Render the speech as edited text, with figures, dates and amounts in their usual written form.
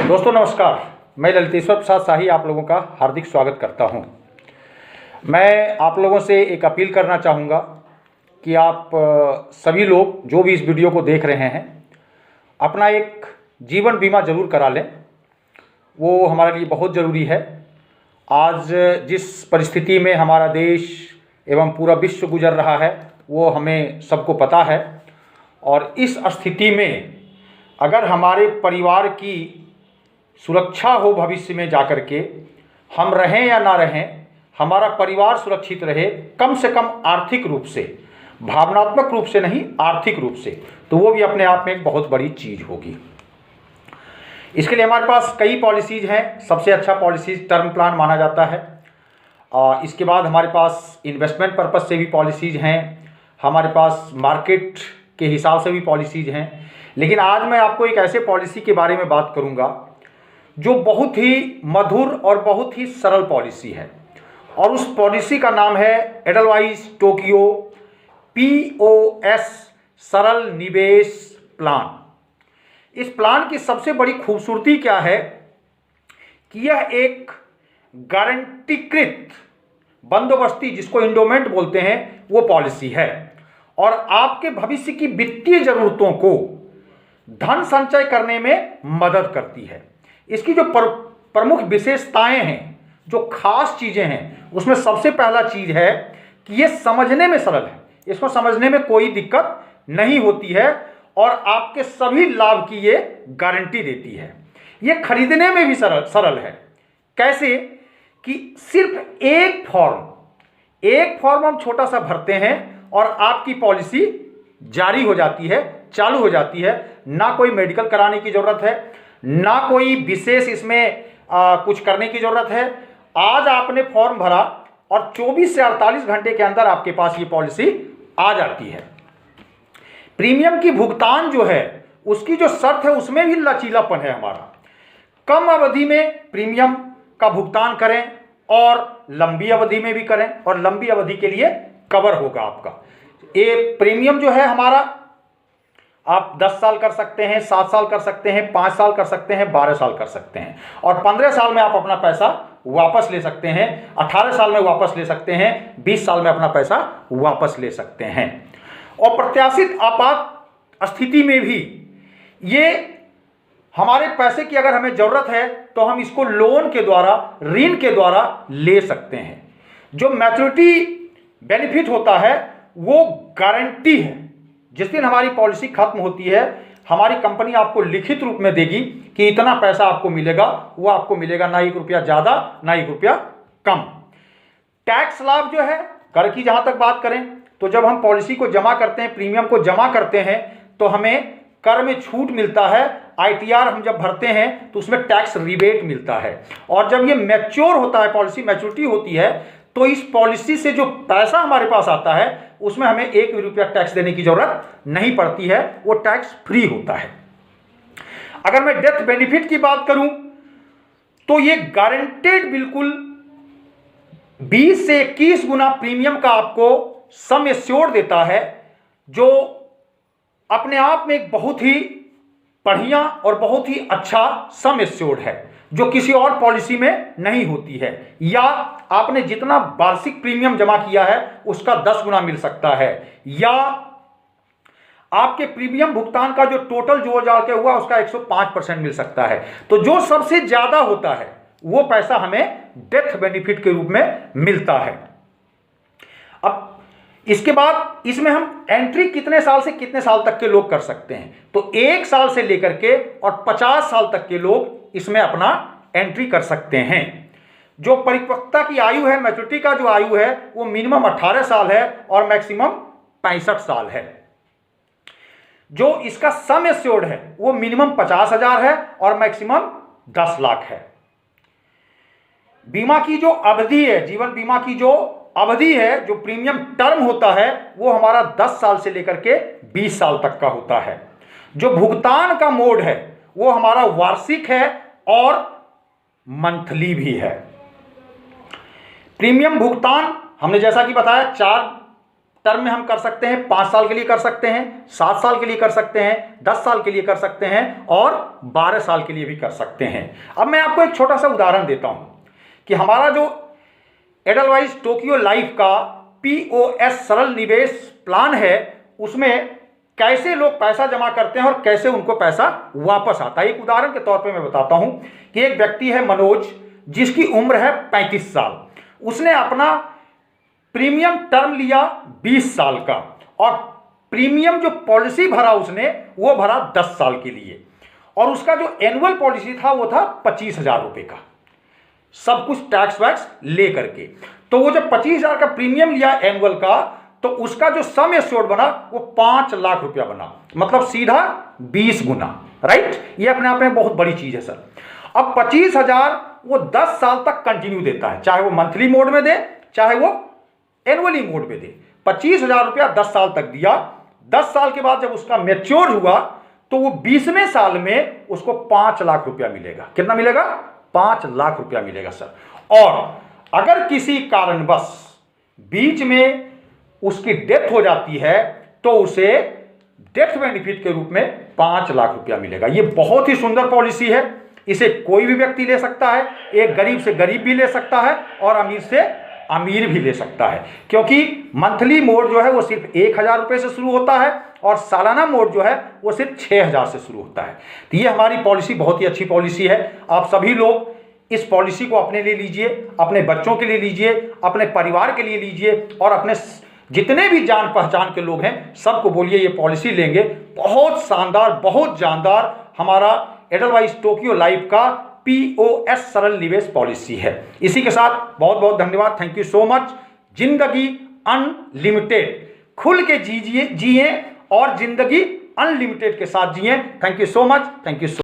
दोस्तों नमस्कार। मैं ललितेश्वर प्रसाद शाही आप लोगों का हार्दिक स्वागत करता हूं। मैं आप लोगों से एक अपील करना चाहूँगा कि आप सभी लोग जो भी इस वीडियो को देख रहे हैं अपना एक जीवन बीमा ज़रूर करा लें। वो हमारे लिए बहुत ज़रूरी है। आज जिस परिस्थिति में हमारा देश एवं पूरा विश्व गुजर रहा है वो हमें सबको पता है, और इस स्थिति में अगर हमारे परिवार की सुरक्षा हो, भविष्य में जाकर के हम रहें या ना रहें, हमारा परिवार सुरक्षित रहे, कम से कम आर्थिक रूप से, भावनात्मक रूप से नहीं, आर्थिक रूप से, तो वो भी अपने आप में एक बहुत बड़ी चीज़ होगी। इसके लिए हमारे पास कई पॉलिसीज़ हैं। सबसे अच्छा पॉलिसीज़ टर्म प्लान माना जाता है, और इसके बाद हमारे पास इन्वेस्टमेंट पर्पज़ से भी पॉलिसीज़ हैं, हमारे पास मार्केट के हिसाब से भी पॉलिसीज़ हैं। लेकिन आज मैं आपको एक ऐसे पॉलिसी के बारे में बात करूंगा जो बहुत ही मधुर और बहुत ही सरल पॉलिसी है, और उस पॉलिसी का नाम है एडलवाइस टोक्यो POS सरल निवेश प्लान। इस प्लान की सबसे बड़ी खूबसूरती क्या है कि यह एक गारंटीकृत बंदोबस्ती, जिसको इंडोमेंट बोलते हैं, वो पॉलिसी है, और आपके भविष्य की वित्तीय जरूरतों को धन संचय करने में मदद करती है। इसकी जो प्रमुख विशेषताएं हैं, जो खास चीज़ें हैं, उसमें सबसे पहला चीज़ है कि ये समझने में सरल है। इसको समझने में कोई दिक्कत नहीं होती है, और आपके सभी लाभ की ये गारंटी देती है। ये खरीदने में भी सरल है। कैसे कि सिर्फ एक फॉर्म हम छोटा सा भरते हैं और आपकी पॉलिसी जारी हो जाती है, चालू हो जाती है। ना कोई मेडिकल कराने की ज़रूरत है, ना कोई विशेष इसमें कुछ करने की ज़रूरत है। आज आपने फॉर्म भरा और 24 से 48 घंटे के अंदर आपके पास ये पॉलिसी आ जाती है। प्रीमियम की भुगतान जो है, उसकी जो शर्त है, उसमें भी लचीलापन है हमारा। कम अवधि में प्रीमियम का भुगतान करें और लंबी अवधि में भी करें, और लंबी अवधि के लिए कवर होगा आपका। ये प्रीमियम जो है हमारा, आप 10 साल कर सकते हैं, 7 साल कर सकते हैं, 5 साल कर सकते हैं, 12 साल कर सकते हैं, और 15 साल में आप अपना पैसा वापस ले सकते हैं, 18 साल में वापस ले सकते हैं, 20 साल में अपना पैसा वापस ले सकते हैं। और प्रत्याशित आपात स्थिति में भी ये हमारे पैसे की अगर हमें जरूरत है तो हम इसको लोन के द्वारा, ऋण के द्वारा ले सकते हैं। जो मैच्योरिटी बेनिफिट होता है वो गारंटी है। जिस दिन हमारी पॉलिसी खत्म होती है, हमारी कंपनी आपको लिखित रूप में देगी कि इतना पैसा आपको मिलेगा। वो आपको मिलेगा ना 1 रुपया ज़्यादा, ना 1 रुपया कम। टैक्स लाभ जो है, कर की जहां तक बात करें तो जब हम पॉलिसी को जमा करते हैं, प्रीमियम को जमा करते हैं, तो हमें कर में छूट मिलता है। ITR हम जब भरते हैं तो उसमें टैक्स रिबेट मिलता है, और जब ये मैच्योर होता है, पॉलिसी मैच्योरिटी होती है, तो इस पॉलिसी से जो पैसा हमारे पास आता है उसमें हमें 1 रुपया टैक्स देने की जरूरत नहीं पड़ती है, वो टैक्स फ्री होता है। अगर मैं डेथ बेनिफिट की बात करूं तो ये गारंटेड बिल्कुल 20 से 21 गुना प्रीमियम का आपको सम एश्योर्ड देता है, जो अपने आप में एक बहुत ही बढ़िया और बहुत ही अच्छा सम एश्योर्ड है, जो किसी और पॉलिसी में नहीं होती है। या आपने जितना वार्षिक प्रीमियम जमा किया है उसका 10 गुना मिल सकता है, या आपके प्रीमियम भुगतान का जो टोटल जोड़ जाड़ के हुआ उसका 105% मिल सकता है। तो जो सबसे ज्यादा होता है वो पैसा हमें डेथ बेनिफिट के रूप में मिलता है। अब इसके बाद इसमें हम एंट्री कितने साल से कितने साल तक के लोग कर सकते हैं, तो 1 साल से लेकर के और 50 साल तक के लोग इसमें अपना एंट्री कर सकते हैं। जो परिपक्वता की आयु है, मैच्योरिटी का जो आयु है, वो मिनिमम 18 साल है और मैक्सिमम 65 साल है। जो इसका सम एश्योर्ड है वो मिनिमम 50,000 है और मैक्सिमम 10 लाख है। बीमा की जो अवधि है, जीवन बीमा की जो अवधि है, जो प्रीमियम टर्म होता है, वो हमारा 10 साल से लेकर के 20 साल तक का होता है। जो भुगतान का मोड है वो हमारा वार्षिक है और मंथली भी है। प्रीमियम भुगतान हमने जैसा कि बताया 4 टर्म में हम कर सकते हैं, 5 साल के लिए कर सकते हैं, 7 साल के लिए कर सकते हैं, 10 साल के लिए कर सकते हैं और 12 साल के लिए भी कर सकते हैं। अब मैं आपको एक छोटा सा उदाहरण देता हूं कि हमारा जो एडलवाइस टोक्यो लाइफ का POS सरल निवेश प्लान है, उसमें कैसे लोग पैसा जमा करते हैं और कैसे उनको पैसा वापस आता है। एक उदाहरण के तौर पे मैं बताता हूं कि एक व्यक्ति है मनोज, जिसकी उम्र है 35 साल। उसने अपना प्रीमियम टर्म लिया 20 साल का और प्रीमियम जो पॉलिसी भरा उसने वो भरा 10 साल के लिए, और उसका जो एनुअल पॉलिसी था वो था 25,000 रुपए का, सब कुछ टैक्स वैक्स ले करके। तो वो जब 25,000 का प्रीमियम लिया एनुअल का, तो उसका जो सम एश्योर्ड बना वो 5 लाख रुपया बना, मतलब सीधा 20 गुना। राइट, ये अपने आप में बहुत बड़ी चीज है सर। अब 25,000 वो 10 साल तक कंटिन्यू देता है, चाहे वो मंथली मोड में दे चाहे वो एनुअली मोड में दे। 25,000 रुपया 10 साल तक दिया। 10 साल के बाद जब उसका मैच्योर हुआ तो वो 20वें साल में उसको 5 लाख रुपया मिलेगा। कितना मिलेगा? 5 लाख रुपया मिलेगा सर। और अगर किसी कारणवश बीच में उसकी डेथ हो जाती है तो उसे डेथ बेनिफिट के रूप में 5 लाख रुपया मिलेगा। ये बहुत ही सुंदर पॉलिसी है, इसे कोई भी व्यक्ति ले सकता है, एक गरीब से गरीब भी ले सकता है और अमीर से अमीर भी ले सकता है, क्योंकि मंथली मोड जो है वो सिर्फ 1,000 रुपये से शुरू होता है और सालाना मोड जो है वो सिर्फ 6,000 से शुरू होता है। तो ये हमारी पॉलिसी बहुत ही अच्छी पॉलिसी है। आप सभी लोग इस पॉलिसी को अपने लिए लीजिए, अपने बच्चों के लिए लीजिए, अपने परिवार के लिए लीजिए और अपने जितने भी जान पहचान के लोग हैं सबको बोलिए ये पॉलिसी लेंगे। बहुत शानदार, बहुत जानदार हमारा एडलवाइस टोक्यो लाइफ का POS सरल निवेश पॉलिसी है। इसी के साथ बहुत बहुत धन्यवाद। Thank you so much. जिंदगी अनलिमिटेड, खुल के जिए और जिंदगी अनलिमिटेड के साथ जिए। Thank you so much. Thank you so